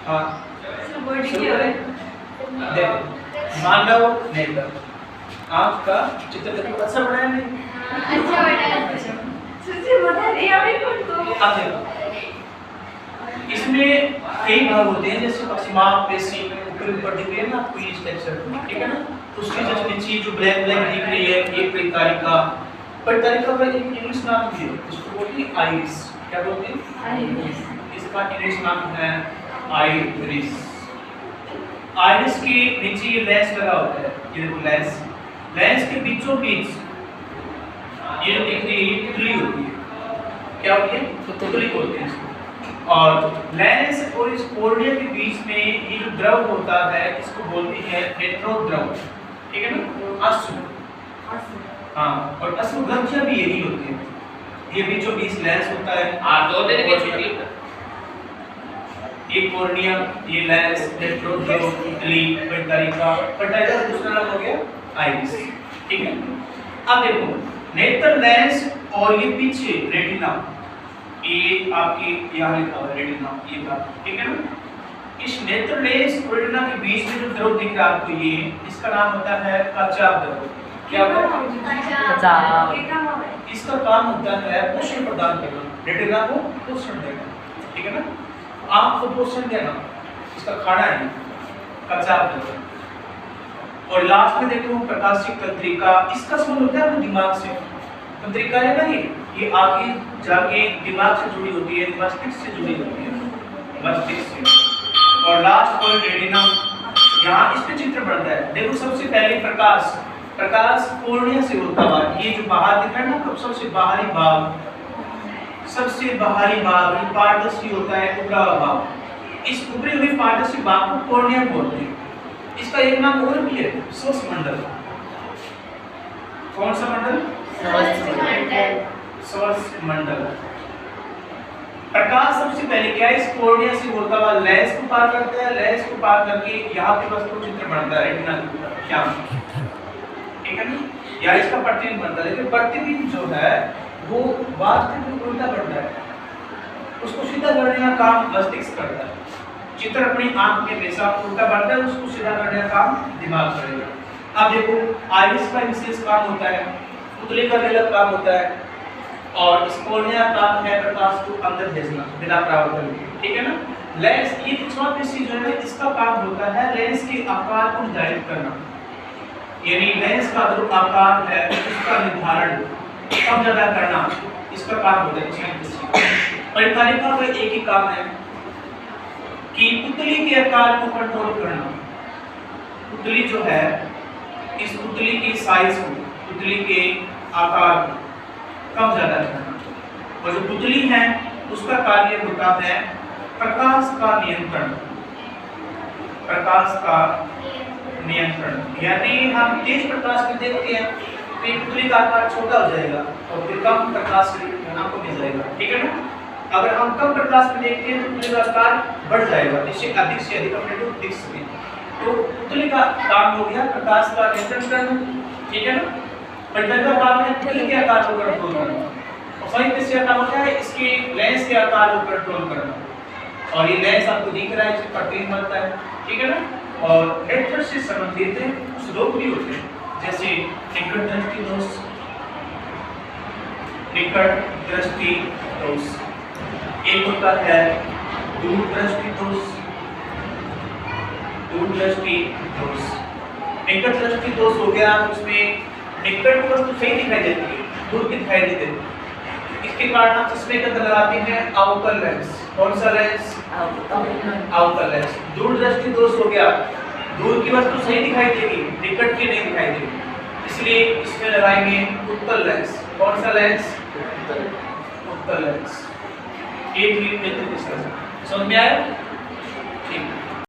हाँ देखो, मानव नेत्र आँख का चित्र देखो, अच्छा बनाया नहीं? अच्छा बनाया। अब देखो, इसमें कई भाग होते हैं, जैसे मांसपेशी पेशी ऊपर दिख रही है ना, आपको ये स्ट्रक्चर, ठीक है ना? उसके जस्ट नीचे जो ब्लैक ब्लैक दिख रही है, ये परितारिका का एक इंग्लिश नाम भी है, इसको बोलते हैं आइरिस। क्या बोलते हैं? आइरिस। इसका इंग्लिश नाम है आइरिस। आइरिस के नीचे ये लेंस लगा होता है, ये देखो लेंस के बीचों बीच ये जो दिख रही है, ये पुतली होती है। क्या होती है? पुतली बोलते हैं इसको। और लेंस और इस कोर्निया के बीच में ये जो द्रव होता है, इसको बोलते हैं नेत्रोद्रव, ठीक है ना? अश्रु। हाँ, और अश्रुग्रंथियां भी यही होती है, ये बीचों बीच लेंस होता है। ये कोर्निया, ये लेंस, नेत्रोद्रव, पुतली, परितारिका दूसरा नाम हो गया आइरिस, ठीक है? अब देखो, नेत्र लेंस और ये पीछे रेटिना, ये आपकी यहाँ लिखा हुआ है रेटिना, ये बात, ठीक है ना? इस नेत्र लेंस और रेटिना के बीच में जो द्रव दिख रहा है आपको, ये इसका नाम होता है कचाप द्रव। क्या होता है? इसका काम होता है पोषण प्रदान करना, रेटिना को पोषण देना, ठीक है ना? आँख को पोषण देना, इसका खाना है कचाप द्रव। और लास्ट में देखो प्रकाशिक तंत्रिका, इसका संबंध होता है अपने दिमाग से। तंत्रिका है ना, ये आगे जाके दिमाग से जुड़ी होती है, मस्तिष्क से जुड़ी होती है, मस्तिष्क से। और लास्ट पॉइंट रेटिना, यहाँ इस पे चित्र बनता है। देखो, सबसे पहले प्रकाश कोर्निया से होता हुआ, ये जो बाहर दिख रहा है ना, सबसे बाहरी भाग पारदर्शी होता है, उभरा हुआ भाग। इस उभरे हुए पारदर्शी भाग को कोर्निया बोलते हैं। इसका एक नाम और भी है, श्वसन मंडल। कौन सा मंडल? श्वसन मंडल। प्रकाश सबसे पहले क्या है, इस कोर्निया से होता हुआ लेंस को पार करता है, लेंस को पार करके यहाँ पे वस्तु चित्र बनता है रेटिना के ऊपर, क्या, ठीक है ना? यार इसका प्रतिबिंब बनता है, लेकिन प्रतिबिंब जो है वो वास्तविक में उल्टा बनता है, उसको सीधा करने का काम मस्तिष्क करता है। चित्र अपनी आंख में हमेशा उल्टा बनता है, उसको सीधा करने का काम दिमाग करेगा। अब देखो, आइरिस का विशेष काम होता है, पुतली का अलग काम होता है, और इस कोर्निया का काम है प्रकाश को अंदर भेजना बिना परावर्तन के, ठीक है ना? लेंस, ये पिछवा पेशी जो है, इसका काम होता है लेंस के आकार को निर्धारित करना, यानी लेंस का जो आकार है उसका निर्धारण कम ज्यादा करना, इसका काम होता है पिछवा पेशी। परितारिका का एक ही काम है कि पुतली के आकार को कंट्रोल करना। पुतली जो है, इस पुतली की साइज को, पुतली के आकार को कम ज्यादा करना। और जो पुतली है उसका कार्य होता है प्रकाश का नियंत्रण। यानी हम तेज प्रकाश में देखते हैं तो पुतली का आकार छोटा हो जाएगा और फिर कम प्रकाश हमको मिल जाएगा, ठीक है ना? अगर हम कम प्रकाश में देखते हैं तो पुतली का आकार बढ़ जाएगा, जिससे अधिक से अधिक अपने को दिख सके। तो पुतली का काम हो गया प्रकाश का नियंत्रण करना, ठीक है ना? परितारिका का काम है पुतली के आकार को कंट्रोल करना, और सही पेशी का काम होता है इसके लेंस के आकार को कंट्रोल करना। और ये लेंस आपको दिख रहा है, इससे प्रतिबिंब बनता है, ठीक है ना? और नेत्र से संबंधित कुछ रोग भी होते हैं, जैसे निकट दृष्टि दोष, एक होता है दूर दृष्टि दोष। निकट दृष्टि दोष हो गया, उसमें निकट वस्तु सही दिखाई देती है, दूर की दिखाई नहीं देती। इसके कारण हम चश्मे के अंदर लगाते हैं अवतल लेंस। कौन सा लेंस? अवतल लेंस। दूर दृष्टि दोष हो गया, दूर की वस्तु सही दिखाई देगी, निकट की नहीं दिखाई देगी, इसलिए इसमें लगाएंगे उत्तल लेंस। कौन सा लेंस? उत्तल लेंस। एक ही नेत्र समझ में आया? ठीक।